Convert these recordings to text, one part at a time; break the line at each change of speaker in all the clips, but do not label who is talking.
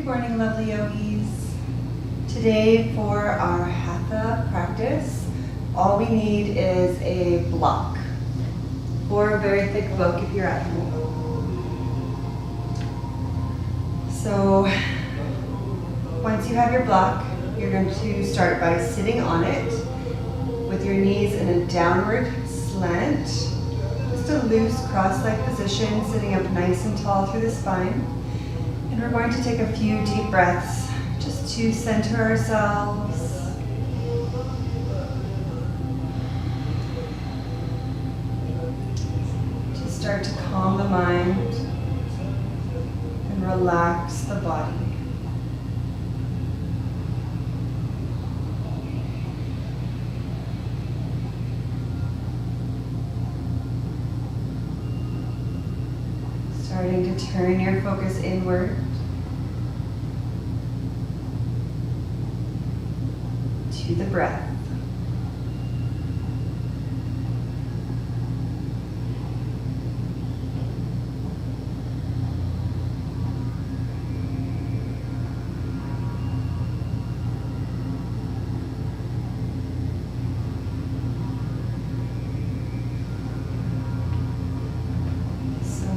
morning, lovely yogis. Today for our Hatha practice, all we need is a block or a very thick book if you're at home. So once you have your block, you're going to start by sitting on it with your knees in a downward slant. Just a loose cross-leg position, sitting up nice and tall through the spine. And we're going to take a few deep breaths just to center ourselves. To start to calm the mind and relax the body. Starting to turn your focus inward to the breath.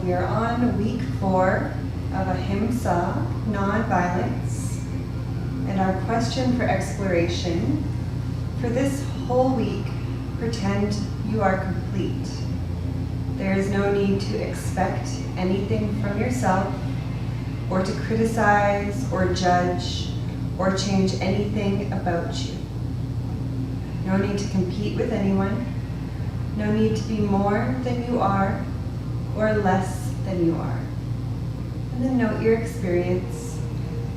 We are on week 4 of Ahimsa, Nonviolence, and our question for exploration for this whole week: pretend you are complete. There is no need to expect anything from yourself, or to criticize or judge or change anything about you. No need to compete with anyone. No need to be more than you are or less than you are. And then note your experience.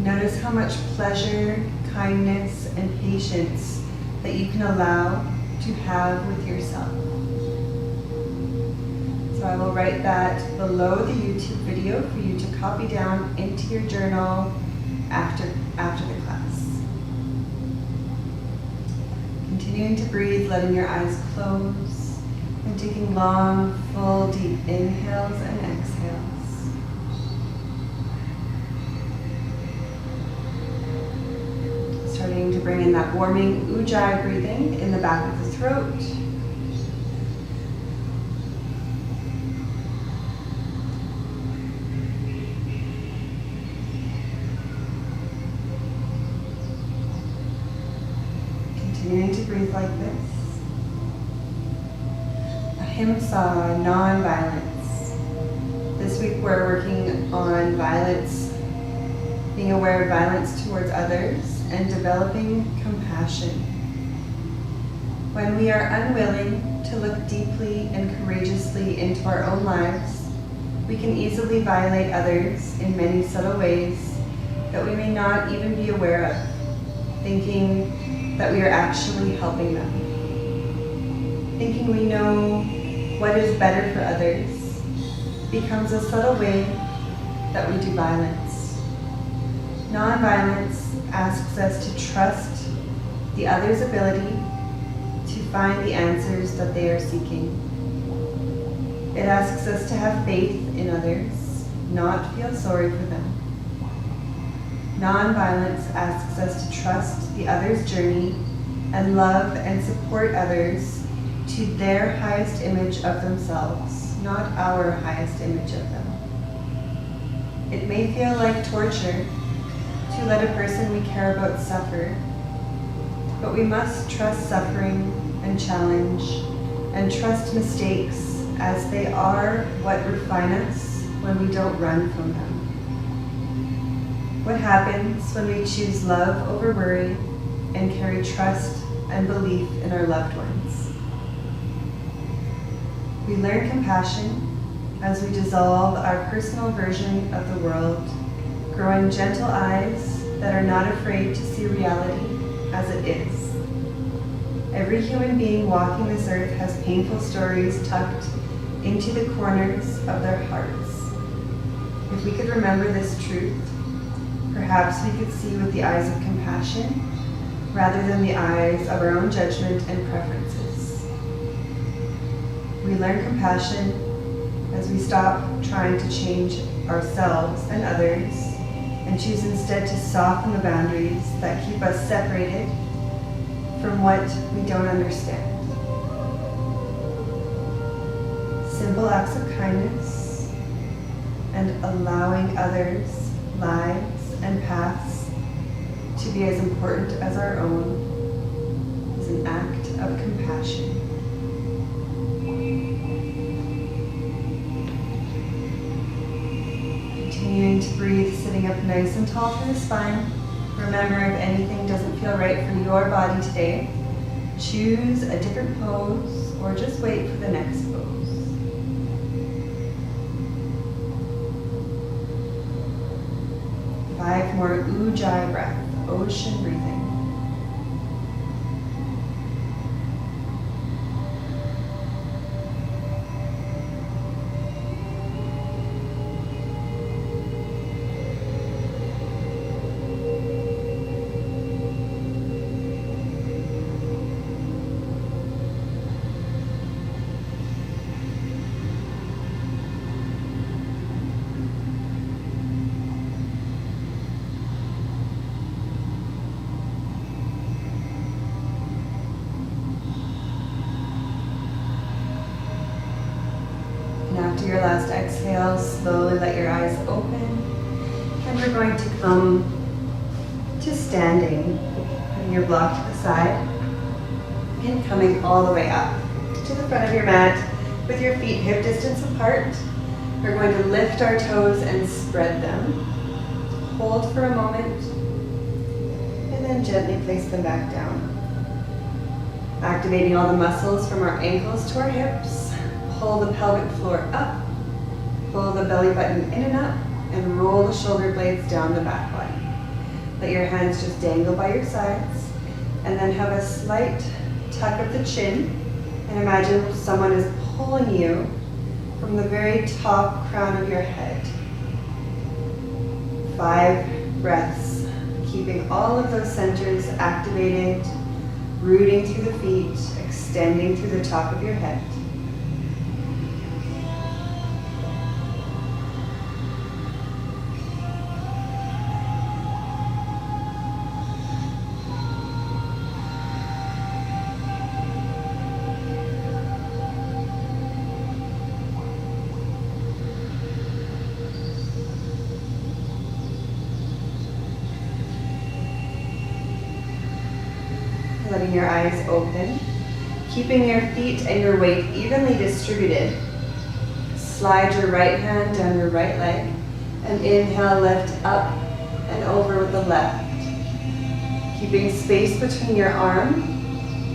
Notice how much pleasure, kindness, and patience that you can allow to have with yourself. So I will write that below the YouTube video for you to copy down into your journal after the class. Continuing to breathe, letting your eyes close. And taking long, full, deep inhales and exhales. Starting to bring in that warming ujjayi breathing in the back of the throat. Continuing to breathe like this. Ahimsa, non-violence. This week we're working on violence, being aware of violence towards others, and developing compassion. When we are unwilling to look deeply and courageously into our own lives, we can easily violate others in many subtle ways that we may not even be aware of, thinking that we are actually helping them. Thinking we know what is better for others becomes a subtle way that we do violence. Non-violence asks us to trust the other's ability to find the answers that they are seeking. It asks us to have faith in others, not feel sorry for them. Non-violence asks us to trust the other's journey and love and support others to their highest image of themselves, not our highest image of them. It may feel like torture to let a person we care about suffer, but we must trust suffering and challenge and trust mistakes, as they are what refine us when we don't run from them. What happens when we choose love over worry and carry trust and belief in our loved ones? We learn compassion as we dissolve our personal version of the world, growing gentle eyes that are not afraid to see reality as it is. Every human being walking this earth has painful stories tucked into the corners of their hearts. If we could remember this truth, perhaps we could see with the eyes of compassion rather than the eyes of our own judgment and preferences. We learn compassion as we stop trying to change ourselves and others and choose instead to soften the boundaries that keep us separated from what we don't understand. Simple acts of kindness and allowing others' lives and paths to be as important as our own is an act of compassion. Continuing to breathe, sitting up nice and tall through the spine. Remember, if anything doesn't feel right for your body today, choose a different pose or just wait for the next pose. Five more Ujjayi breath, ocean breathing. After your last exhale, slowly let your eyes open, and we're going to come to standing, putting your block to the side, and coming all the way up to the front of your mat with your feet hip distance apart. We're going to lift our toes and spread them. Hold for a moment, and then gently place them back down. Activating all the muscles from our ankles to our hips. Pull the pelvic floor up, pull the belly button in and up, and roll the shoulder blades down the back body. Let your hands just dangle by your sides, and then have a slight tuck of the chin, and imagine someone is pulling you from the very top crown of your head. 5 breaths, keeping all of those centers activated, rooting through the feet, extending through the top of your head. Letting your eyes open, keeping your feet and your weight evenly distributed. Slide your right hand down your right leg, and inhale, lift up and over with the left. Keeping space between your arm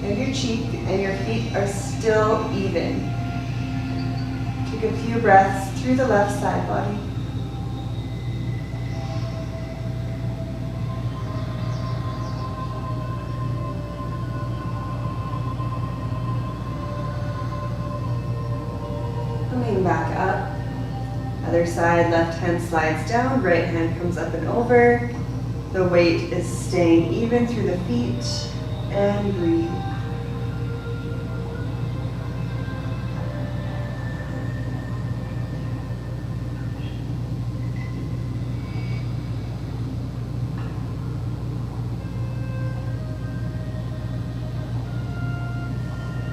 and your cheek, and your feet are still even. Take a few breaths through the left side body. Coming back up. Other side, left hand slides down, right hand comes up and over. The weight is staying even through the feet, and breathe.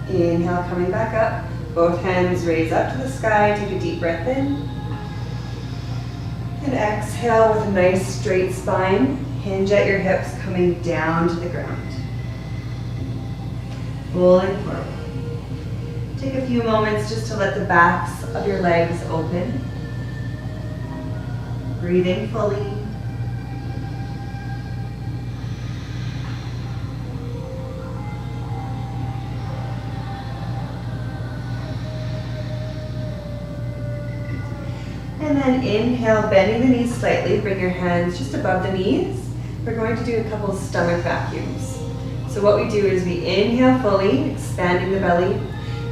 Inhale, coming back up. Both hands raise up to the sky. Take a deep breath in. And exhale with a nice straight spine. Hinge at your hips, coming down to the ground. Rolling forward. Take a few moments just to let the backs of your legs open. Breathing fully. And then inhale, bending the knees slightly. Bring your hands just above the knees. We're going to do a couple stomach vacuums. So what we do is we inhale fully, expanding the belly.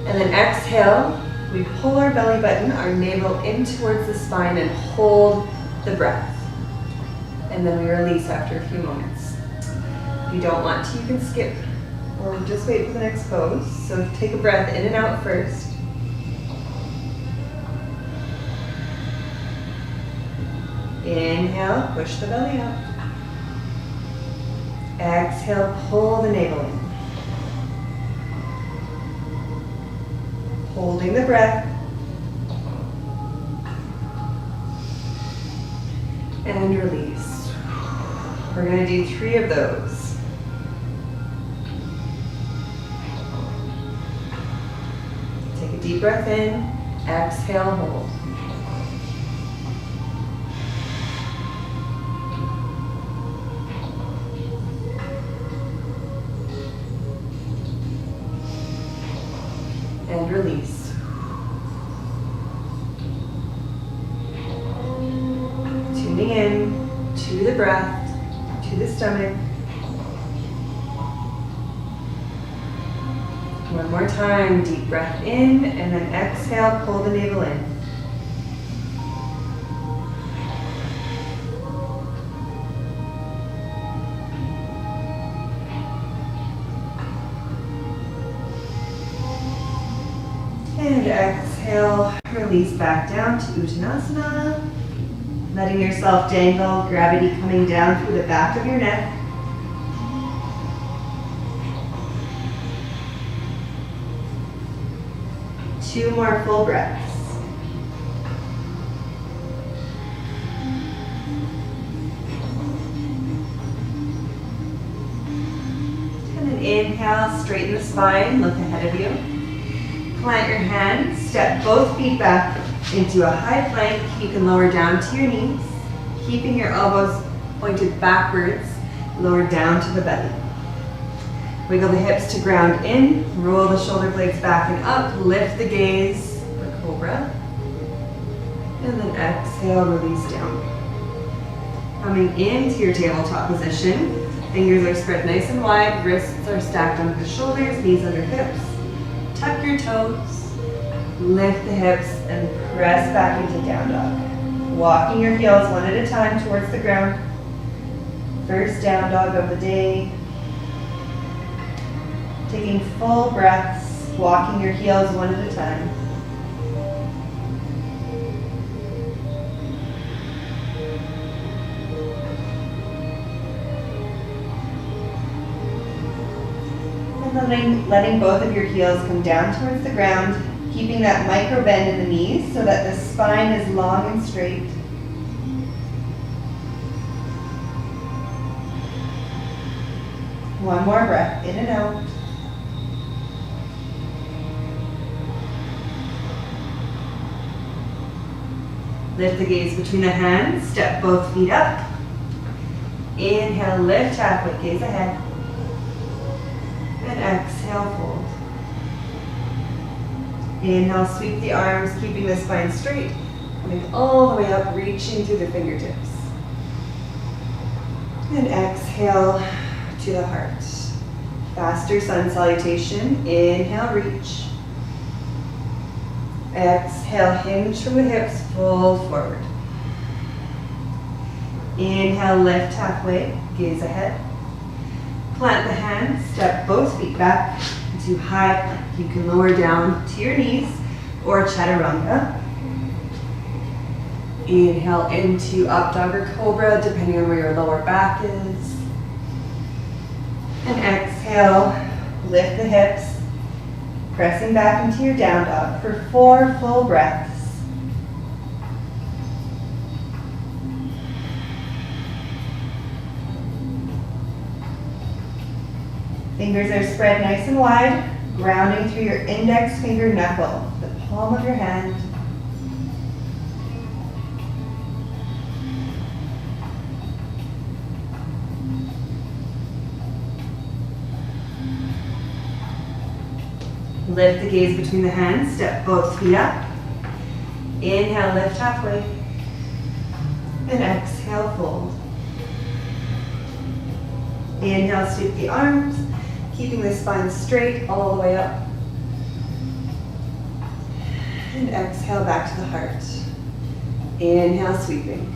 And then exhale, we pull our belly button, our navel in towards the spine, and hold the breath. And then we release after a few moments. If you don't want to, you can skip or just wait for the next pose. So take a breath in and out first. Inhale, push the belly up. Exhale, pull the navel in. Holding the breath. And release. We're going to do 3 of those. Take a deep breath in. Exhale, hold. And release. Tuning in to the breath, to the stomach. One more time, deep breath in, and then exhale, pull the navel in. And exhale, release back down to Uttanasana. Letting yourself dangle, gravity coming down through the back of your neck. Two more full breaths. And then inhale, straighten the spine, look ahead of you. Plant your hands, step both feet back into a high plank. You can lower down to your knees, keeping your elbows pointed backwards, lower down to the belly. Wiggle the hips to ground in, roll the shoulder blades back and up, lift the gaze for cobra. And then exhale, release down. Coming into your tabletop position, fingers are spread nice and wide, wrists are stacked under the shoulders, knees under hips. Tuck your toes, lift the hips, and press back into down dog. Walking your heels one at a time towards the ground. First down dog of the day. Taking full breaths, walking your heels one at a time. And letting both of your heels come down towards the ground, keeping that micro bend in the knees so that the spine is long and straight. One more breath, in and out. Lift the gaze between the hands, step both feet up. Inhale, lift halfway, gaze ahead. And exhale, fold. Inhale, sweep the arms, keeping the spine straight. Coming all the way up, reaching through the fingertips. And exhale to the heart. Faster sun salutation. Inhale, reach. Exhale, hinge from the hips, fold forward. Inhale, lift halfway, gaze ahead. Plant the hands, step both feet back into high plank. You can lower down to your knees or chaturanga. Inhale into up dog or cobra, depending on where your lower back is. And exhale, lift the hips, pressing back into your down dog for 4 full breaths. Fingers are spread nice and wide, grounding through your index finger knuckle, the palm of your hand. Lift the gaze between the hands, step both feet up. Inhale, lift halfway. And exhale, fold. Inhale, sweep the arms, keeping the spine straight all the way up. And exhale back to the heart. Inhale, sweeping.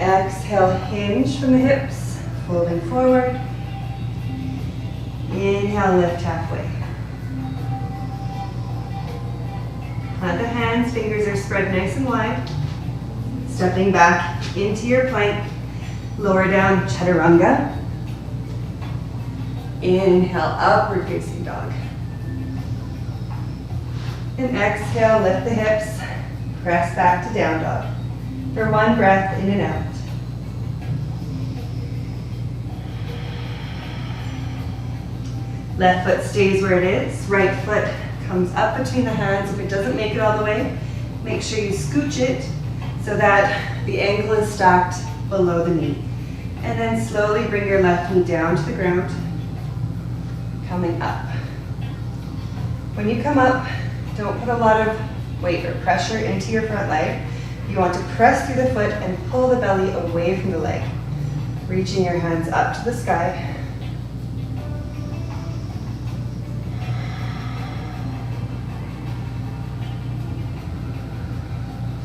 Exhale, hinge from the hips, folding forward. Inhale, lift halfway. Plant the hands, fingers are spread nice and wide. Stepping back into your plank, lower down, chaturanga. Inhale, upward facing dog. And exhale, lift the hips, press back to down dog. For one breath, in and out. Left foot stays where it is, right foot comes up between the hands. If it doesn't make it all the way, make sure you scooch it so that the ankle is stacked below the knee. And then slowly bring your left knee down to the ground, coming up. When you come up, don't put a lot of weight or pressure into your front leg. You want to press through the foot and pull the belly away from the leg, reaching your hands up to the sky.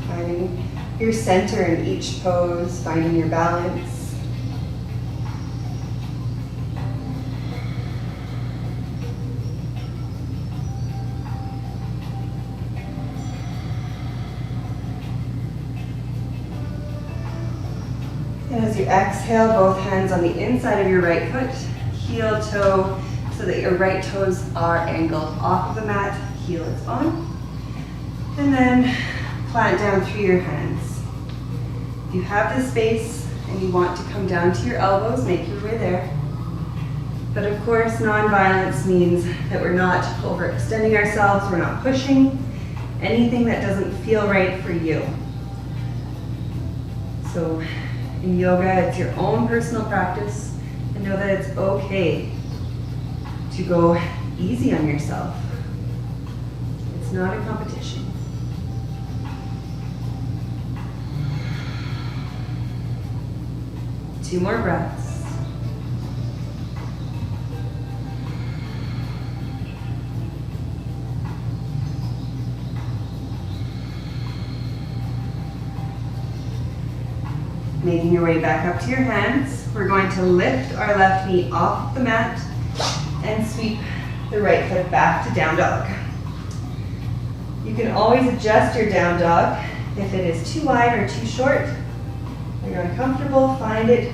Finding your center in each pose, finding your balance. And as you exhale, both hands on the inside of your right foot, heel toe, so that your right toes are angled off of the mat, heel is on. And then plant down through your hands. If you have the space and you want to come down to your elbows, make your way there. But of course, non-violence means that we're not overextending ourselves, we're not pushing anything that doesn't feel right for you. So in yoga, it's your own personal practice, and know that it's okay to go easy on yourself. It's not a competition. Two more breaths. Making your way back up to your hands, we're going to lift our left knee off the mat and sweep the right foot back to down dog. You can always adjust your down dog if it is too wide or too short. If you're uncomfortable, find it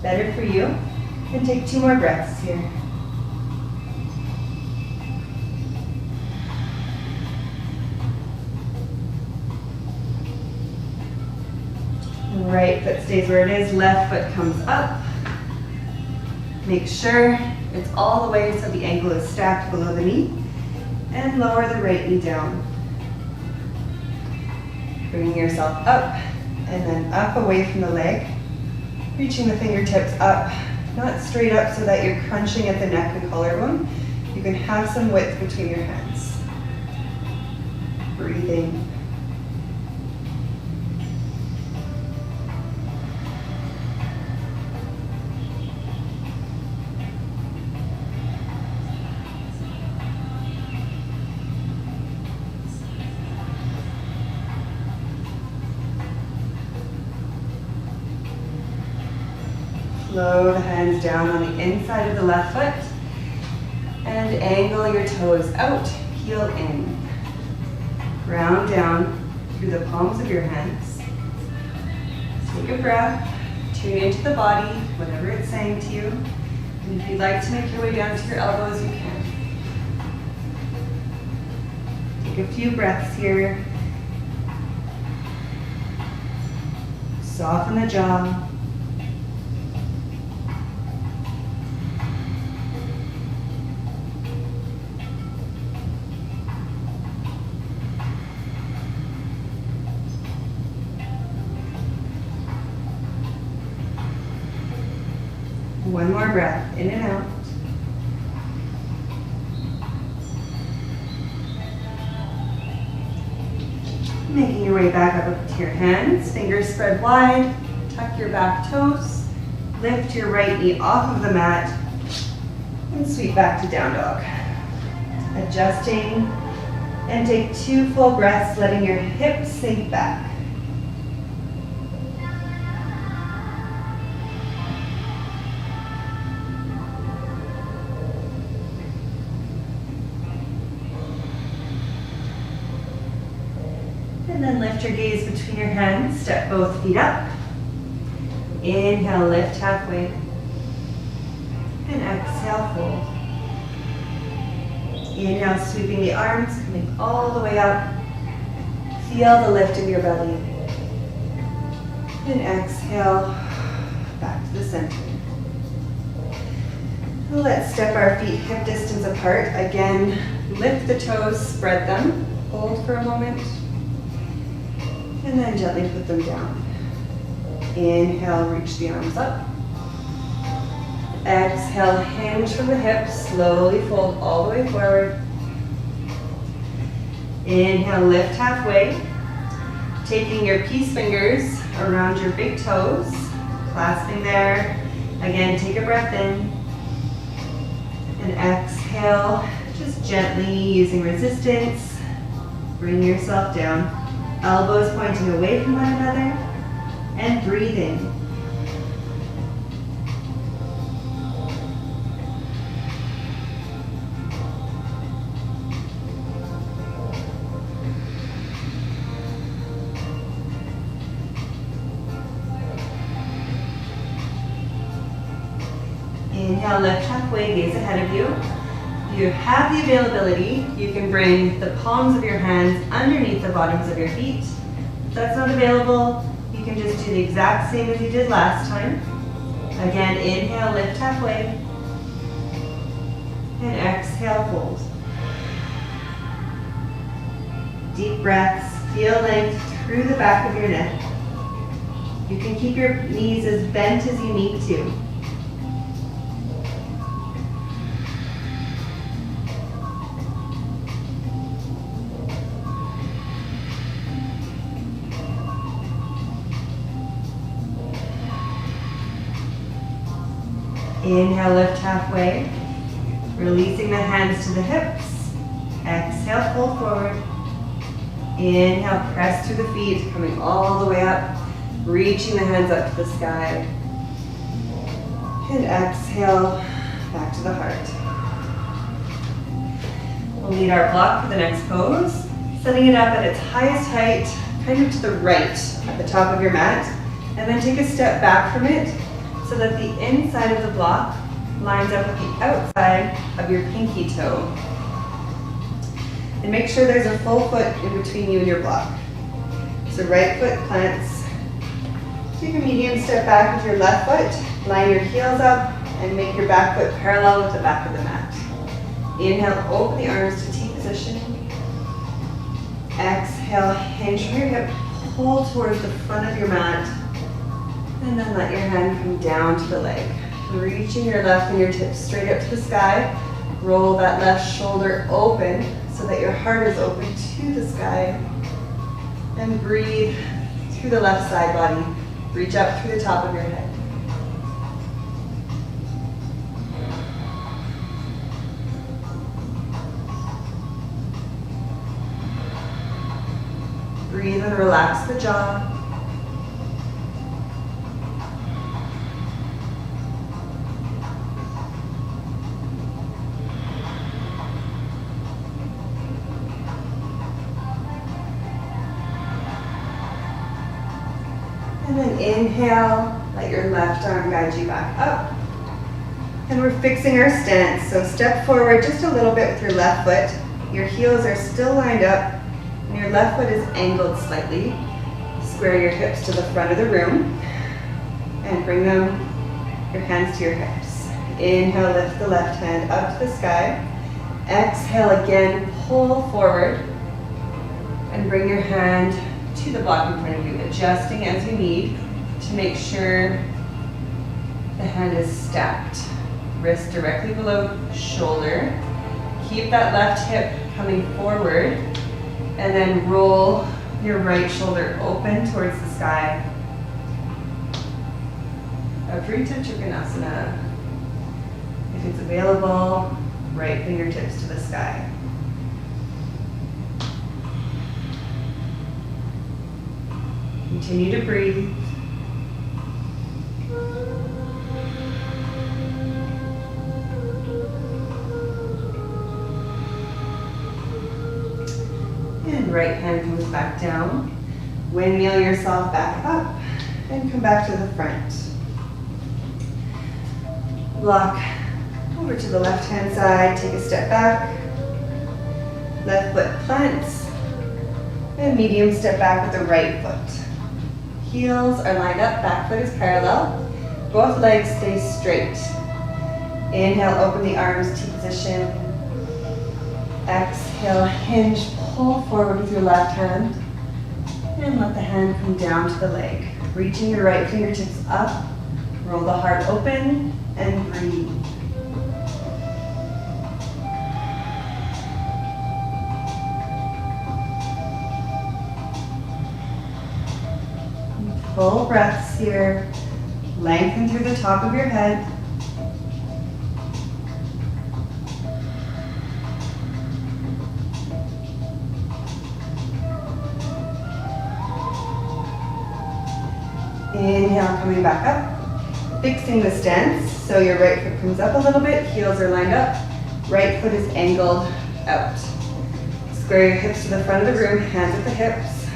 better for you, and take two more breaths here. Right foot stays where it is, left foot comes up. Make sure it's all the way so the ankle is stacked below the knee, and lower the right knee down. Bringing yourself up, and then up away from the leg, reaching the fingertips up, not straight up so that you're crunching at the neck and collarbone. You can have some width between your hands. Breathing. Flow the hands down on the inside of the left foot and angle your toes out, heel in. Ground down through the palms of your hands. Take a breath, tune into the body, whatever it's saying to you. And if you'd like to make your way down to your elbows, you can. Take a few breaths here. Soften the jaw. One more breath, in and out. Making your way back up to your hands, fingers spread wide, tuck your back toes, lift your right knee off of the mat, and sweep back to down dog. Adjusting, and take 2 full breaths, letting your hips sink back. And then lift your gaze between between your hands, step both feet up. Inhale, lift halfway. And exhale, fold. Inhale, sweeping the arms, coming all the way up. Feel the lift in your belly. And exhale, back to the center. Let's step our feet hip distance apart. Again, lift the toes, spread them. Hold for a moment. And then gently put them down. Inhale, reach the arms up. Exhale, hinge from the hips. Slowly fold all the way forward. Inhale, lift halfway. Taking your peace fingers around your big toes. Clasping there. Again, take a breath in. And exhale, just gently using resistance. Bring yourself down. Elbows pointing away from one another. And breathe in. Inhale, lift halfway, gaze ahead of you. If you have the availability, you can bring the palms of your hands underneath the bottoms of your feet. If that's not available, you can just do the exact same as you did last time. Again, inhale, lift halfway. And exhale, fold. Deep breaths, feel length through the back of your neck. You can keep your knees as bent as you need to. Inhale, lift halfway, releasing the hands to the hips. Exhale, fold forward. Inhale, press through the feet, coming all the way up, reaching the hands up to the sky. And exhale, back to the heart. We'll lead our block for the next pose, setting it up at its highest height, kind of to the right at the top of your mat, and then take a step back from it, so that the inside of the block lines up with the outside of your pinky toe. And make sure there's a full foot in between you and your block. So right foot plants. Take a medium step back with your left foot. Line your heels up and make your back foot parallel with the back of the mat. Inhale, open the arms to T position. Exhale, hinge from your hip, pull towards the front of your mat. And then let your hand come down to the leg. Reaching your left fingertips straight up to the sky. Roll that left shoulder open so that your heart is open to the sky. And breathe through the left side body. Reach up through the top of your head. Breathe and relax the jaw. And then inhale, let your left arm guide you back up. And we're fixing our stance. So step forward just a little bit with your left foot. Your heels are still lined up and your left foot is angled slightly. Square your hips to the front of the room and bring them, your hands to your hips. Inhale, lift the left hand up to the sky. Exhale again, pull forward and bring your hand to the block in front of you, adjusting as you need to make sure the hand is stacked. Wrist directly below shoulder. Keep that left hip coming forward and then roll your right shoulder open towards the sky. Avrita Trikonasana. If it's available, right fingertips to the sky. Continue to breathe. And right hand comes back down. Windmill yourself back up and come back to the front. Block over to the left-hand side, take a step back. Left foot plants. And medium step back with the right foot. Heels are lined up, back foot is parallel. Both legs stay straight. Inhale, open the arms to position. Exhale, hinge, pull forward with your left hand. And let the hand come down to the leg. Reaching your right fingertips up. Roll the heart open and breathe. Full breaths here. Lengthen through the top of your head. Inhale, coming back up. Fixing the stance, so your right foot comes up a little bit, heels are lined up, right foot is angled out. Square your hips to the front of the room, hands at the hips.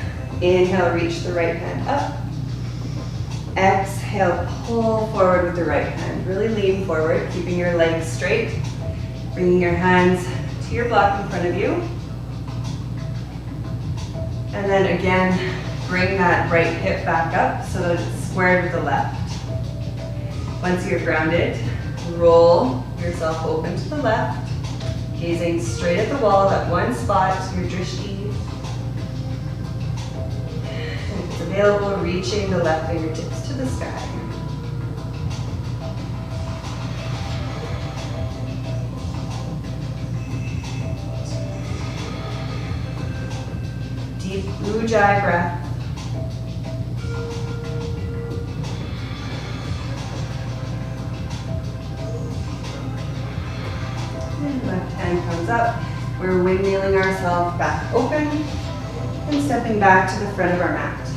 Inhale, reach the right hand up. Exhale, pull forward with the right hand. Really lean forward, keeping your legs straight. Bringing your hands to your block in front of you. And then again, bring that right hip back up so that it's squared with the left. Once you're grounded, roll yourself open to the left, gazing straight at the wall, that one spot, your drishti. And if available, reaching the left fingertips to the sky. Deep Ujjayi breath. And left hand comes up. We're windmilling ourselves back open and stepping back to the front of our mat.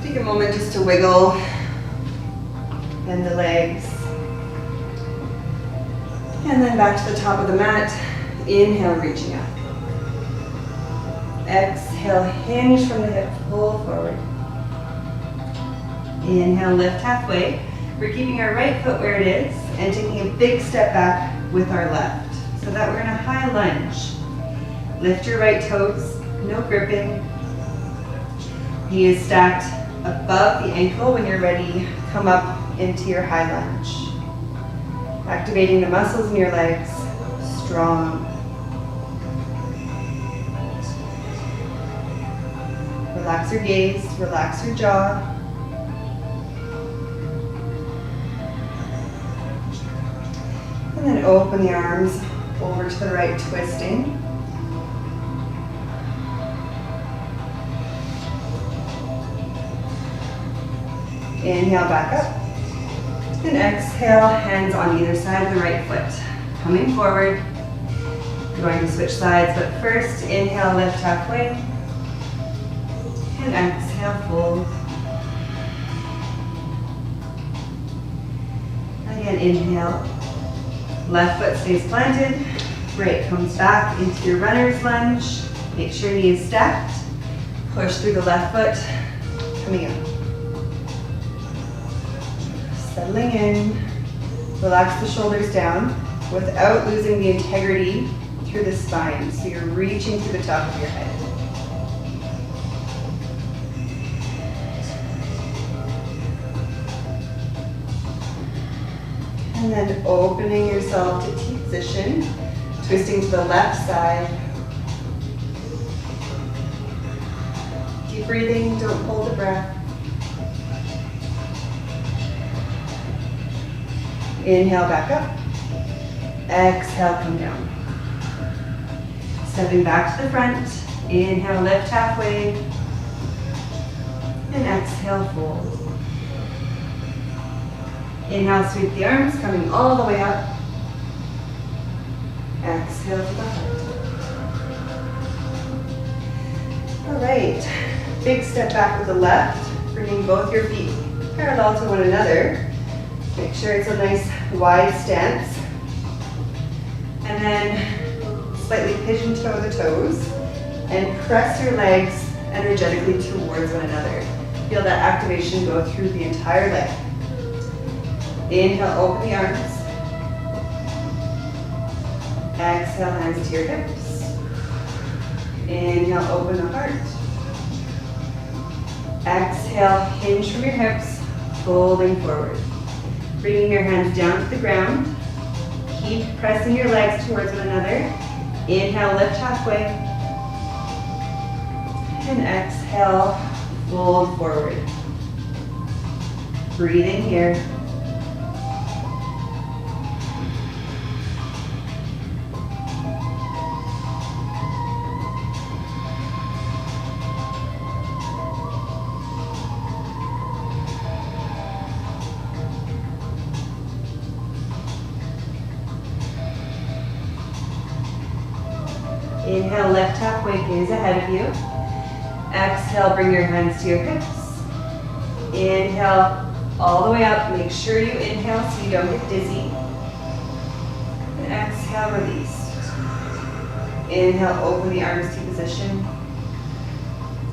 Take a moment just to wiggle, bend the legs. And then back to the top of the mat. Inhale, reaching up. Exhale, hinge from the hips, pull forward. Inhale, lift halfway. We're keeping our right foot where it is and taking a big step back with our left so that we're in a high lunge. Lift your right toes, no gripping. Knee is stacked above the ankle. When you're ready, come up into your high lunge. Activating the muscles in your legs, strong. Relax your gaze, relax your jaw. And then open the arms over to the right, twisting. Inhale, back up. And exhale, hands on either side of the right foot. Coming forward. We're going to switch sides, but first, inhale, lift halfway. And exhale, fold. Again, inhale. Left foot stays planted. Right comes back into your runner's lunge. Make sure knee is stacked. Push through the left foot, coming up. Settling in. Relax the shoulders down without losing the integrity through the spine. So you're reaching through the top of your head. And then opening yourself to T position, twisting to the left side. Deep breathing, don't hold the breath. Inhale, back up. Exhale, come down. Stepping back to the front. Inhale, lift halfway. And exhale, fold. Inhale, sweep the arms, coming all the way up. Exhale to the heart. All right, big step back with the left, bringing both your feet parallel to one another. Make sure it's a nice wide stance. And then slightly pigeon toe the toes And press your legs energetically towards one another. Feel that activation go through the entire leg. Inhale, open the arms. Exhale, hands to your hips. Inhale, open the heart. Exhale, hinge from your hips, folding forward. Bringing your hands down to the ground. Keep pressing your legs towards one another. Inhale, lift halfway. And exhale, fold forward. Breathing here. Inhale, lift halfway, gaze ahead of you. Exhale, bring your hands to your hips. Inhale, all the way up. Make sure you inhale so you don't get dizzy. And exhale, release. Inhale, open the arms to position.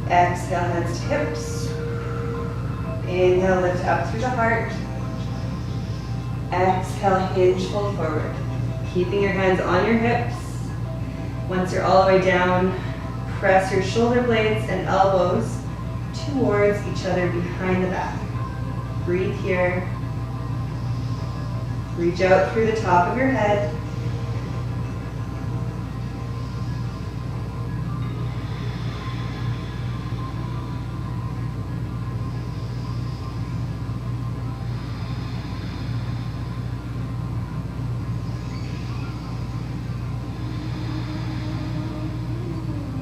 Exhale, hands to hips. Inhale, lift up through the heart. Exhale, hinge, fold forward. Keeping your hands on your hips. Once you're all the way down, press your shoulder blades and elbows towards each other behind the back. Breathe here. Reach out through the top of your head.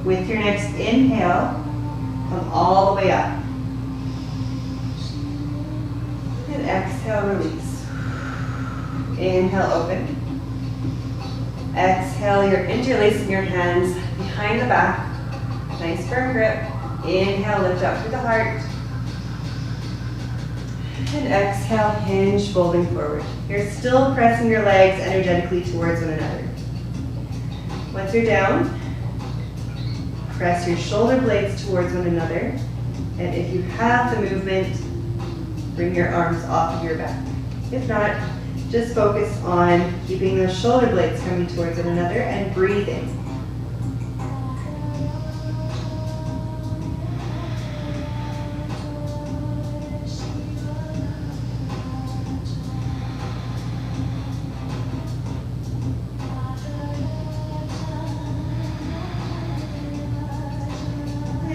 With your next inhale, come all the way up. And exhale, release. Inhale, open. Exhale, you're interlacing your hands behind the back. Nice firm grip. Inhale, lift up through the heart. And exhale, hinge, folding forward. You're still pressing your legs energetically towards one another. Once you're down, press your shoulder blades towards one another. And if you have the movement, bring your arms off of your back. If not, just focus on keeping those shoulder blades coming towards one another and breathing.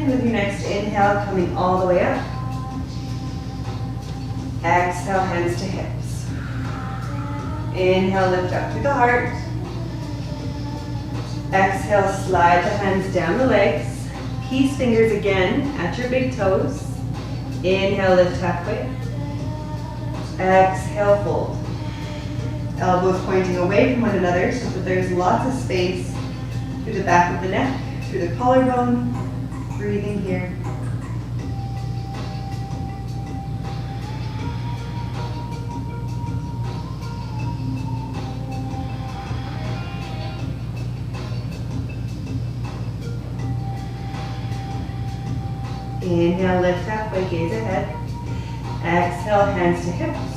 With your next inhale, coming all the way up. Exhale, hands to hips. Inhale, lift up through the heart. Exhale, slide the hands down the legs. Peace fingers again at your big toes. Inhale, lift halfway. Exhale, fold. Elbows pointing away from one another so that there's lots of space through the back of the neck, through the collarbone. Breathing here. Inhale, lift halfway, gaze ahead. Exhale, hands to hips.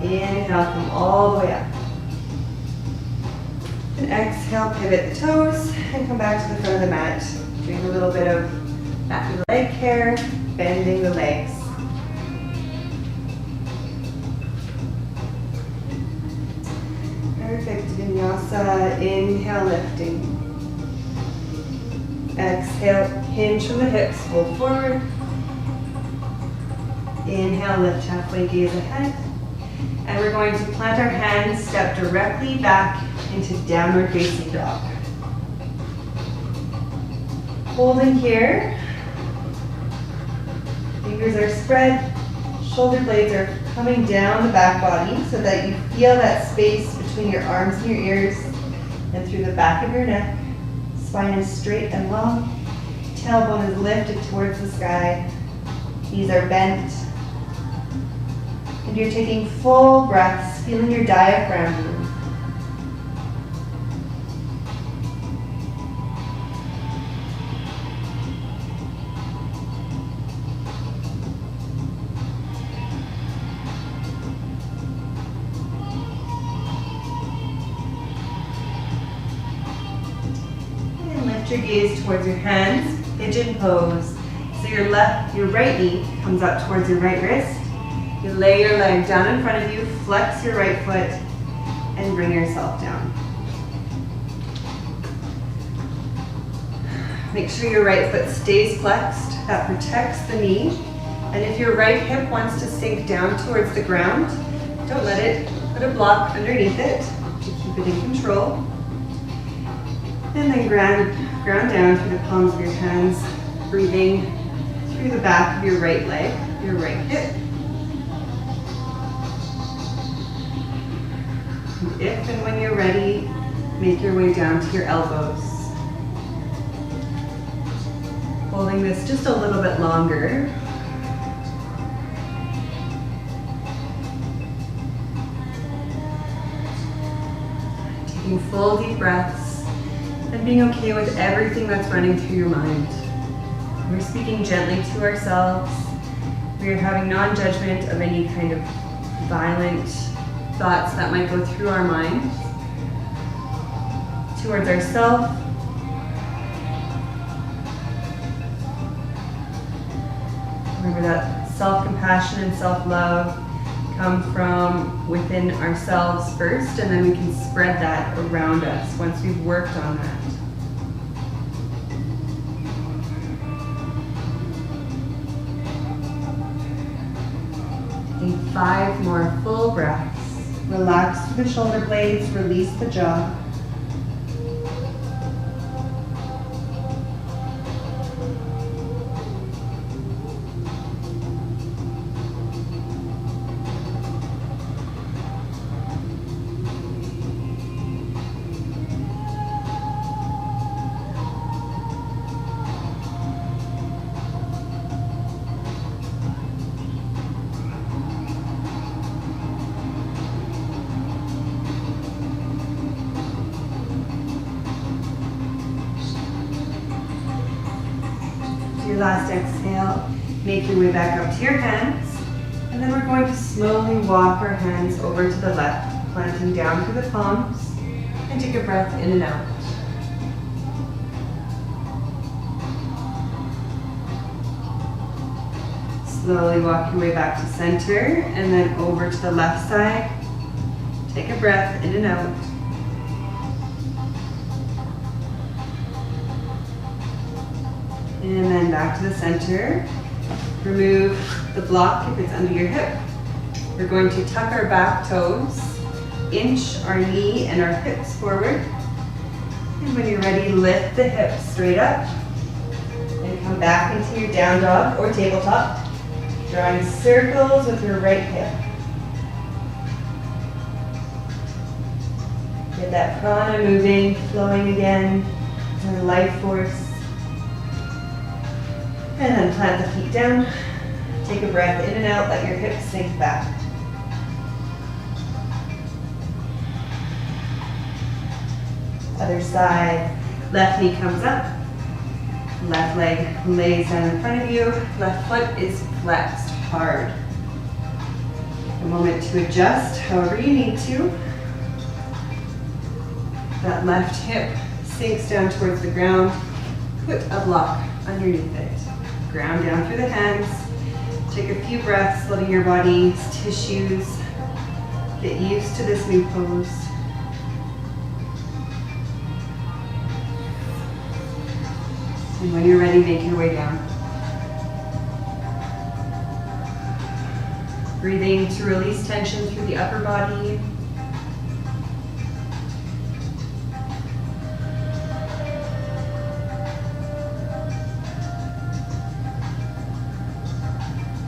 Inhale, come all the way up. And exhale, pivot the toes and come back to the front of the mat. Doing a little bit of back of the leg here, bending the legs. Perfect, vinyasa, inhale, lifting. Exhale, hinge from the hips, fold forward. Inhale, lift halfway, gaze ahead. And we're going to plant our hands, step directly back into downward facing dog. Holding here, fingers are spread, shoulder blades are coming down the back body so that you feel that space between your arms and your ears and through the back of your neck. Spine is straight and long, tailbone is lifted towards the sky, knees are bent, and you're taking full breaths, feeling your diaphragm move. your gaze towards your hands, pigeon pose. So your right knee comes up towards your right wrist. You lay your leg down in front of you, flex your right foot, and bring yourself down. Make sure your right foot stays flexed. That protects the knee. And if your right hip wants to sink down towards the ground, don't let it. Put a block underneath it to keep it in control. And then ground down through the palms of your hands, breathing through the back of your right leg, your right hip. And if and when you're ready, make your way down to your elbows. Holding this just a little bit longer. Taking full deep breaths and being okay with everything that's running through your mind. We're speaking gently to ourselves. We are having non-judgment of any kind of violent thoughts that might go through our minds towards ourselves. Remember that self-compassion and self-love come from within ourselves first, and then we can spread that around us once we've worked on that. Taking 5 more full breaths. Relax through the shoulder blades, release the jaw. Your last exhale, make your way back up to your hands, and then we're going to slowly walk our hands over to the left, planting down through the palms, and take a breath in and out. Slowly walk your way back to center, and then over to the left side. Take a breath in and out. And then back to the center. Remove the block if it's under your hip. We're going to tuck our back toes, inch our knee and our hips forward. And when you're ready, lift the hips straight up and come back into your down dog or tabletop, drawing circles with your right hip. Get that prana moving, flowing again, and life force. And then plant the feet down. Take a breath in and out, let your hips sink back. Other side, left knee comes up. Left leg lays down in front of you. Left foot is flexed hard. A moment to adjust however you need to. That left hip sinks down towards the ground. Put a block underneath it. Ground down through the hands. Take a few breaths, letting your body's tissues get used to this new pose. And when you're ready, make your way down. Breathing to release tension through the upper body.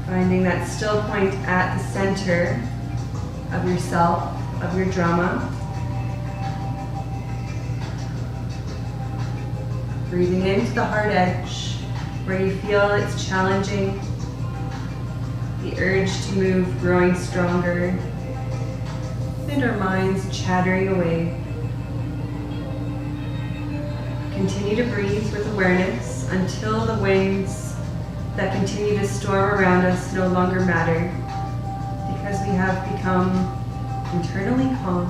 Finding that still point at the center of yourself, of your drama. Breathing into the heart edge, where you feel it's challenging. The urge to move growing stronger. And our minds chattering away. Continue to breathe with awareness until the winds that continue to storm around us no longer matter, because we have become internally calm.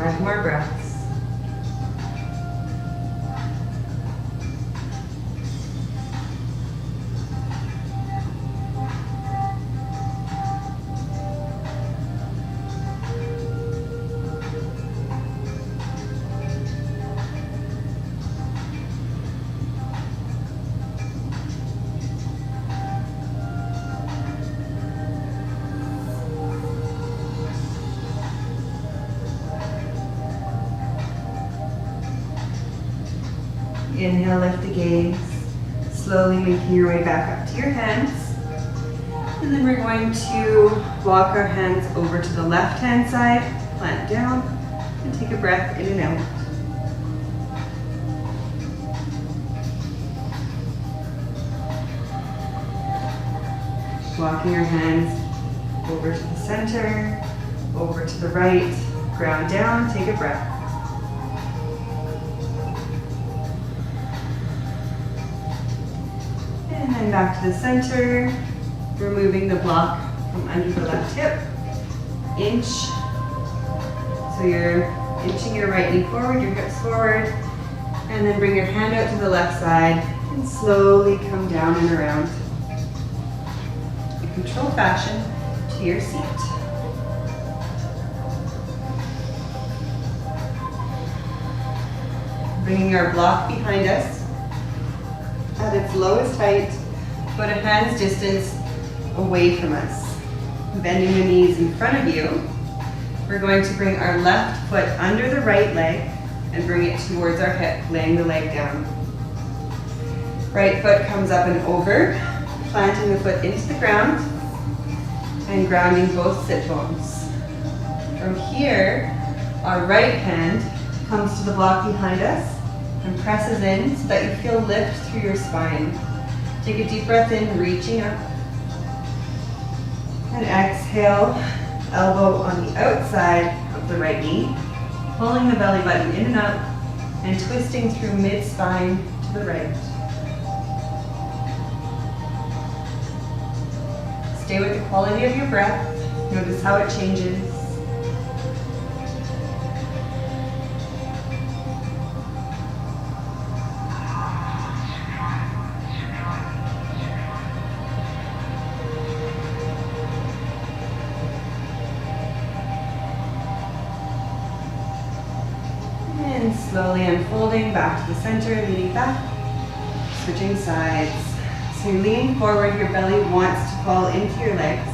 5 more breaths. Inhale, lift the gaze, slowly making your way back up to your hands. And then we're going to walk our hands over to the left-hand side, plant down, and take a breath in and out. Walking our hands over to the center, over to the right, ground down, take a breath. And then back to the center, removing the block from under the left hip. Inch. So you're inching your right knee forward, your hips forward, and then bring your hand out to the left side and slowly come down and around. In controlled fashion to your seat. Bringing our block behind us at its lowest height, about a hand's distance away from us. Bending the knees in front of you. We're going to bring our left foot under the right leg and bring it towards our hip, laying the leg down. Right foot comes up and over, planting the foot into the ground and grounding both sit bones. From here, our right hand comes to the block behind us and presses in so that you feel lift through your spine. Take a deep breath in, reaching up. And exhale, elbow on the outside of the right knee, pulling the belly button in and up, and twisting through mid-spine to the right. Stay with the quality of your breath. Notice how it changes. And slowly unfolding back to the center, leaning back, switching sides. So you're leaning forward, your belly wants to fall into your legs.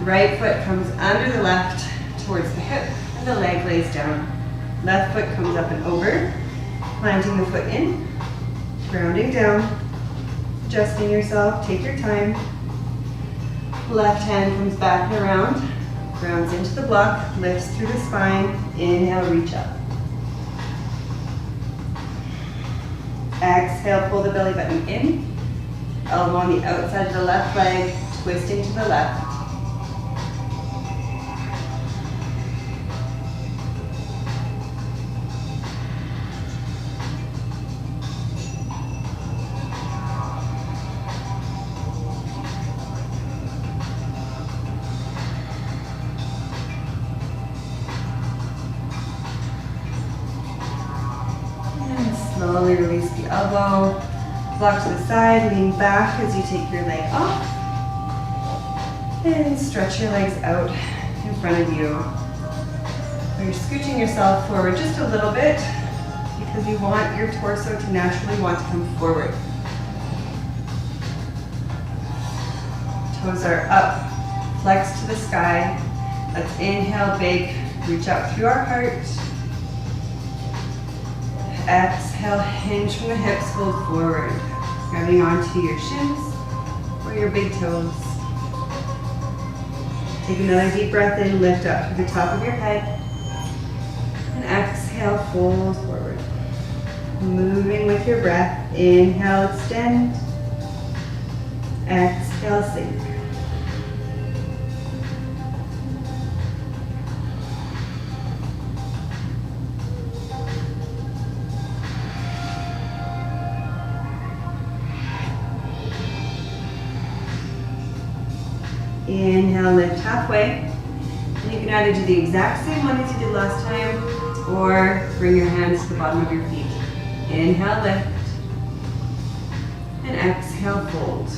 Right foot comes under the left towards the hip, and the leg lays down. Left foot comes up and over, planting the foot in, grounding down, adjusting yourself, take your time. Left hand comes back and around, grounds into the block, lifts through the spine, inhale, reach up. Exhale, pull the belly button in, elbow on the outside of the left leg, twisting to the left. Slowly release the elbow, block to the side, lean back as you take your leg off, and stretch your legs out in front of you. You're scooching yourself forward just a little bit because you want your torso to naturally want to come forward. Toes are up, flex to the sky. Let's inhale big, reach up through our heart. Exhale, hinge from the hips, fold forward. Grabbing onto your shins or your big toes. Take another deep breath in, lift up to the top of your head. And exhale, fold forward. Moving with your breath. Inhale, extend. Exhale, sink. Inhale, lift halfway. And you can can either do the exact same one as you did last time, or bring your hands to the bottom of your feet. Inhale, lift. And exhale, fold.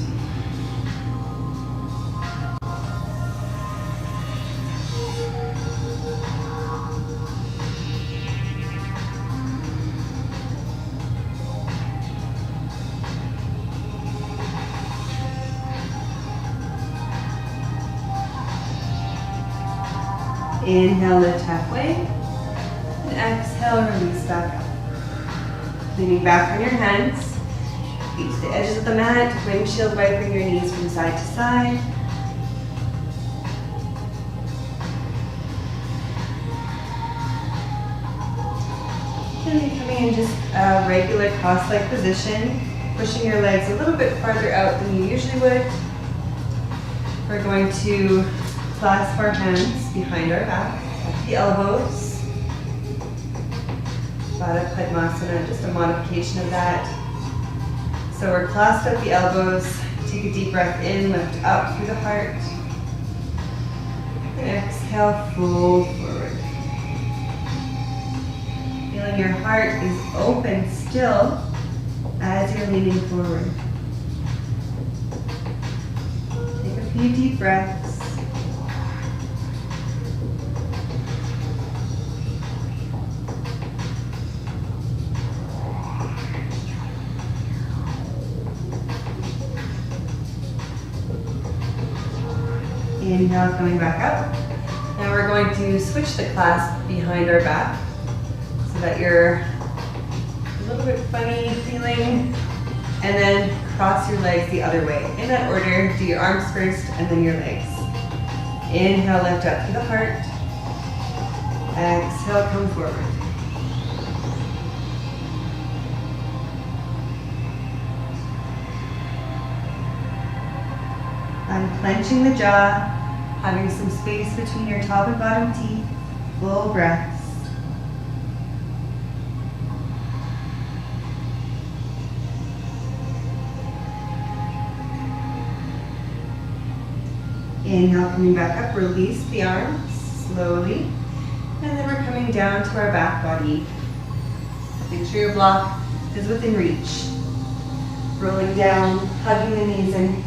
Inhale, lift halfway, and exhale, release back up. Leaning back on your hands, feet to the edges of the mat, windshield wiping your knees from side to side. And then coming in just a regular cross-leg position, pushing your legs a little bit farther out than you usually would. We're going to clasp our hands behind our back, at the elbows. Baddha Padmasana, just a modification of that. So we're clasped at the elbows. Take a deep breath in, lift up through the heart. And exhale, fold forward. Feeling your heart is open still as you're leaning forward. Take a few deep breaths. Inhale, coming back up. Now we're going to switch the clasp behind our back so that you're a little bit funny feeling, and then cross your legs the other way. In that order, do your arms first and then your legs. Inhale, lift up through the heart. Exhale, come forward. Unclenching the jaw, having some space between your top and bottom teeth, full breaths. Inhale, coming back up, release the arms slowly, and then we're coming down to our back body. Make sure your block is within reach. Rolling down, hugging the knees in.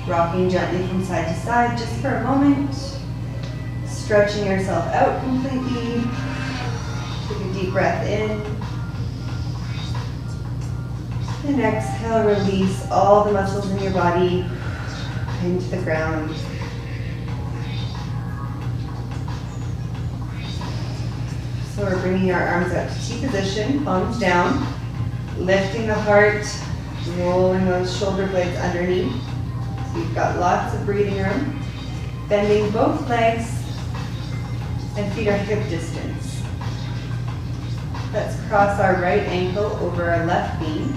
Rocking gently from side to side just for a moment. Stretching yourself out completely. Take a deep breath in. And exhale, release all the muscles in your body into the ground. So we're bringing our arms out to T position, palms down. Lifting the heart, rolling those shoulder blades underneath. You've got lots of breathing room. Bending both legs and feet are hip distance. Let's cross our right ankle over our left knee.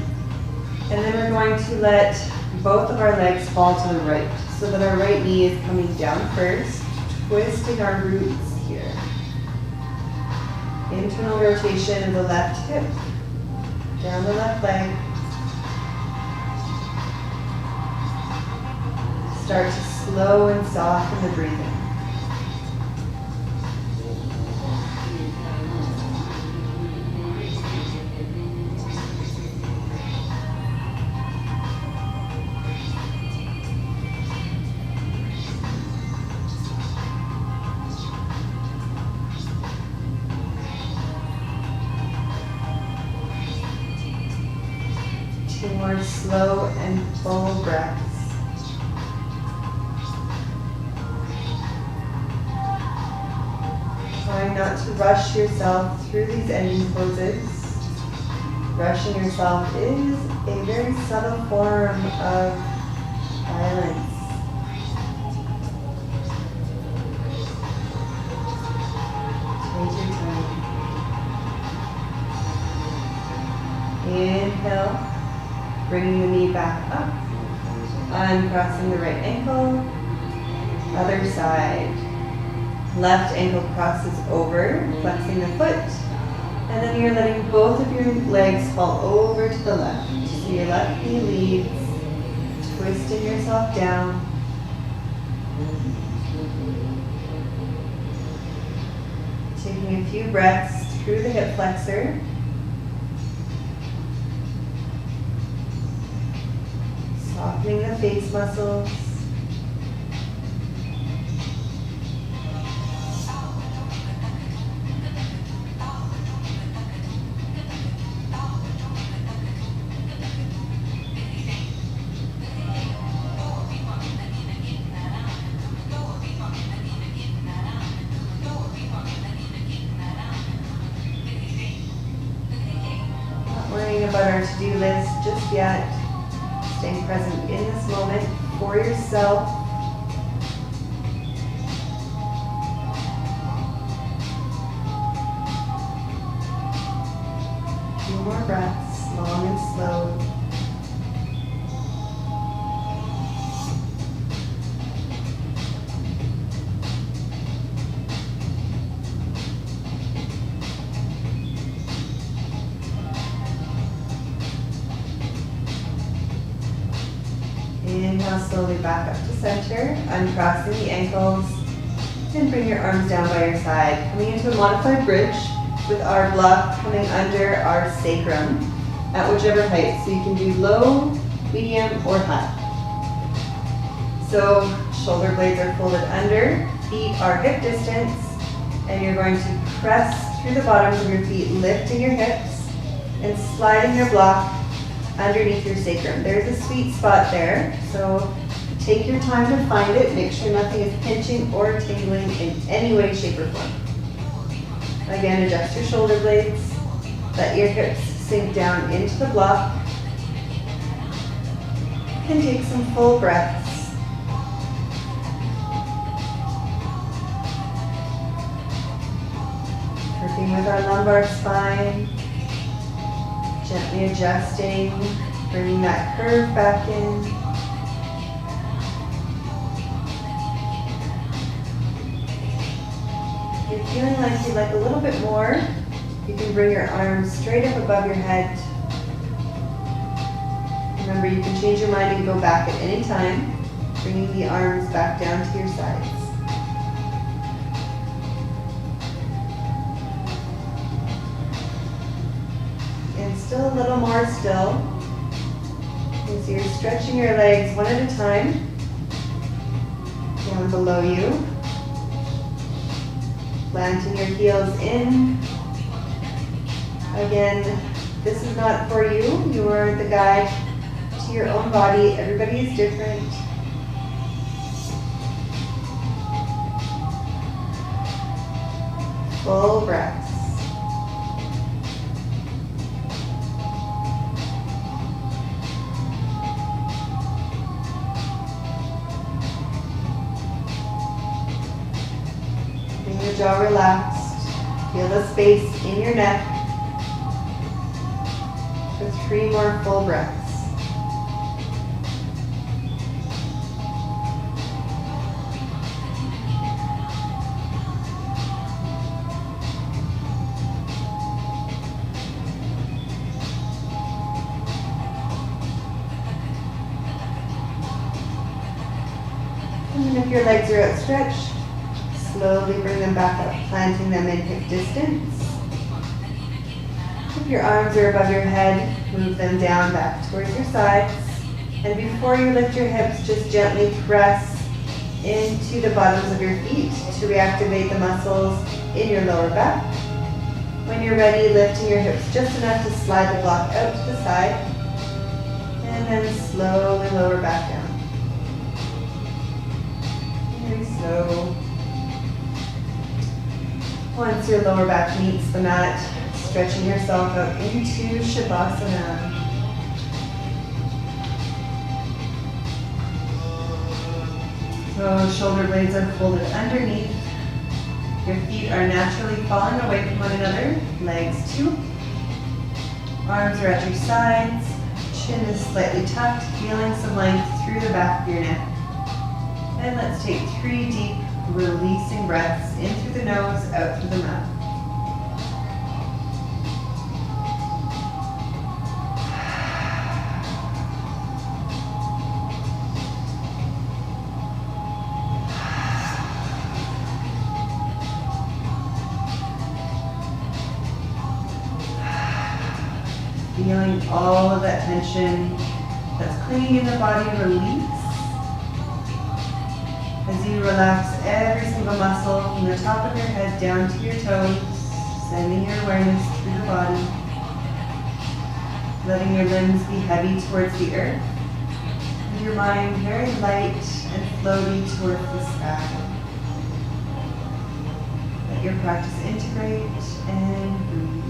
And then we're going to let both of our legs fall to the right so that our right knee is coming down first, twisting our roots here. Internal rotation of the left hip, down the left leg. Start to slow and soften the breathing. Two more slow and full breaths. Try not to rush yourself through these ending poses. Rushing yourself is a very subtle form of violence. Take your time. Inhale, bringing the knee back up, uncrossing the right ankle, other side. Left ankle crosses over, flexing the foot, and then you're letting both of your legs fall over to the left. So your left knee leads, twisting yourself down. Taking a few breaths through the hip flexor. Softening the face muscles. Not worrying about our to-do list just yet. Staying present in this moment for yourself. A few more breaths, long and slow. Inhale slowly back up to center, uncrossing the ankles, and bring your arms down by your side. Coming into a modified bridge with our block coming under our sacrum at whichever height. So you can do low, medium, or high. So shoulder blades are folded under, feet are hip distance, and you're going to press through the bottoms of your feet, lifting your hips and sliding your block underneath your sacrum. There's a sweet spot there, so take your time to find it. Make sure nothing is pinching or tingling in any way, shape, or form. Again, adjust your shoulder blades. Let your hips sink down into the block. And take some full breaths. Working with our lumbar spine. Gently adjusting, bringing that curve back in. If you're feeling like you'd like a little bit more, you can bring your arms straight up above your head. Remember, you can change your mind and go back at any time, bringing the arms back down to your sides. Still a little more still. As you're stretching your legs one at a time, down below you. Planting your heels in. Again, this is not for you. You are the guide to your own body. Everybody is different. Full breaths. Jaw relaxed. Feel the space in your neck for 3 more full breaths. And then if your legs are outstretched, slowly bring them back up, planting them in hip distance. If your arms are above your head, move them down back towards your sides. And before you lift your hips, just gently press into the bottoms of your feet to reactivate the muscles in your lower back. When you're ready, lifting your hips just enough to slide the block out to the side. And then slowly lower back down. Very slow. Once your lower back meets the mat, stretching yourself out into Shavasana. So shoulder blades are folded underneath. Your feet are naturally falling away from one another. Legs too. Arms are at your sides. Chin is slightly tucked, feeling some length through the back of your neck. And let's take 3 deep releasing breaths in through the nose, out through the mouth. Feeling all of that tension that's clinging in the body release as you relax every single muscle from the top of your head down to your toes, sending your awareness through the body, letting your limbs be heavy towards the earth, and your mind very light and floaty towards the sky. Let your practice integrate and breathe.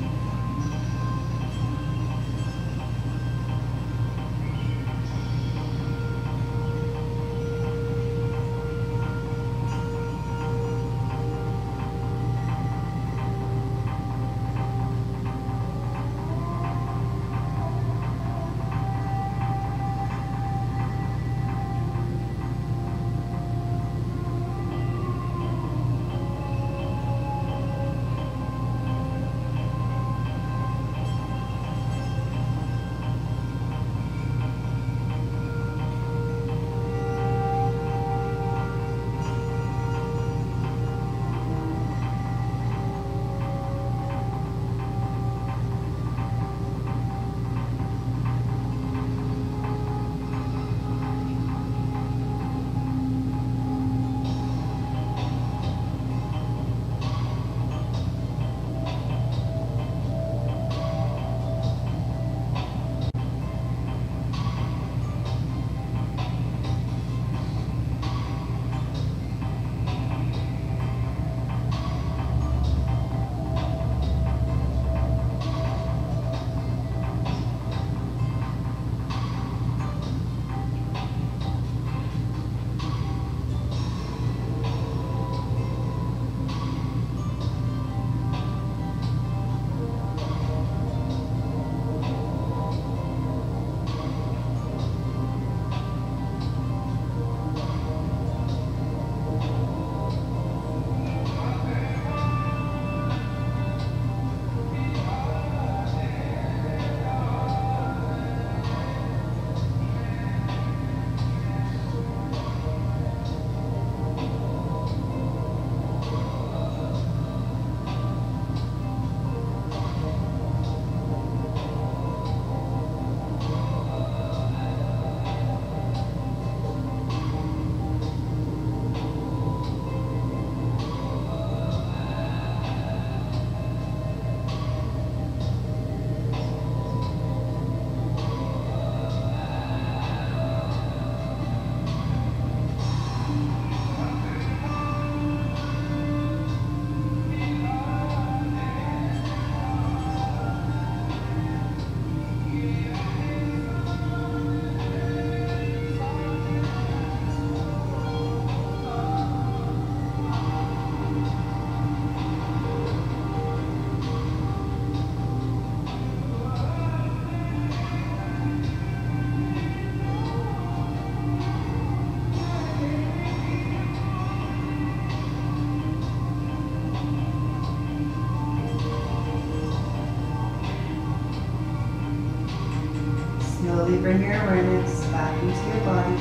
Slowly bring your awareness back into your body,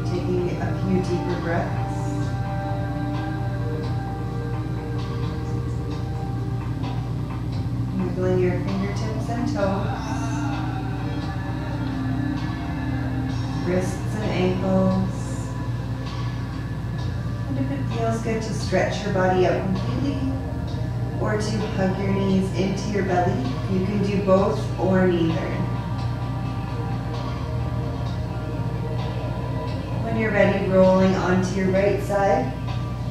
taking a few deeper breaths. Wiggling your fingertips and toes, wrists and ankles. And if it feels good to stretch your body out completely, or to hug your knees into your belly, you can do both or neither. When you're ready, rolling onto your right side,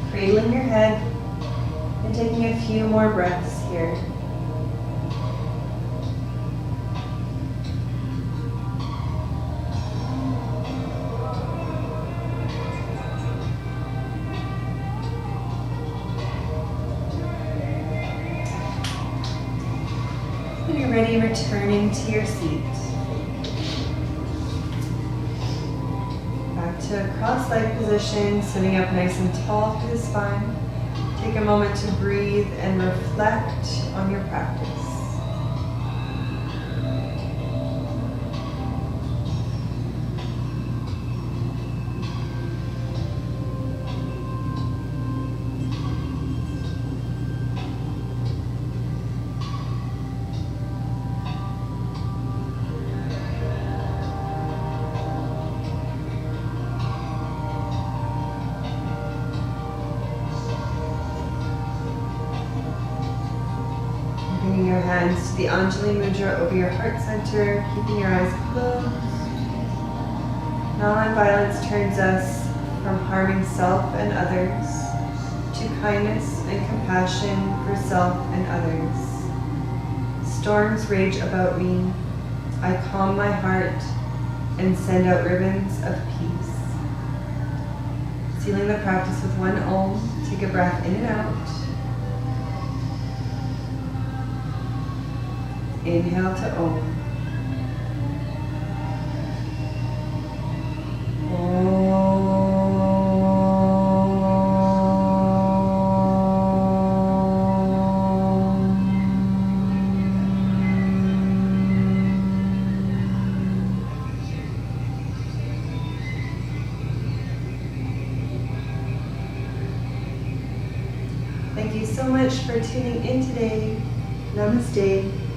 cradling your head, and taking a few more breaths here. When you're ready, returning to your seat. Back to a cross-legged position, sitting up nice and tall through the spine. Take a moment to breathe and reflect on your practice. Bringing your hands to the Anjali Mudra over your heart center, keeping your eyes closed. Non-violence turns us from harming self and others to kindness and compassion for self and others. Storms rage about me. I calm my heart and send out ribbons of peace. Sealing the practice with one Om. Take a breath in and out. Inhale to Om. Thank you so much for tuning in today. Namaste.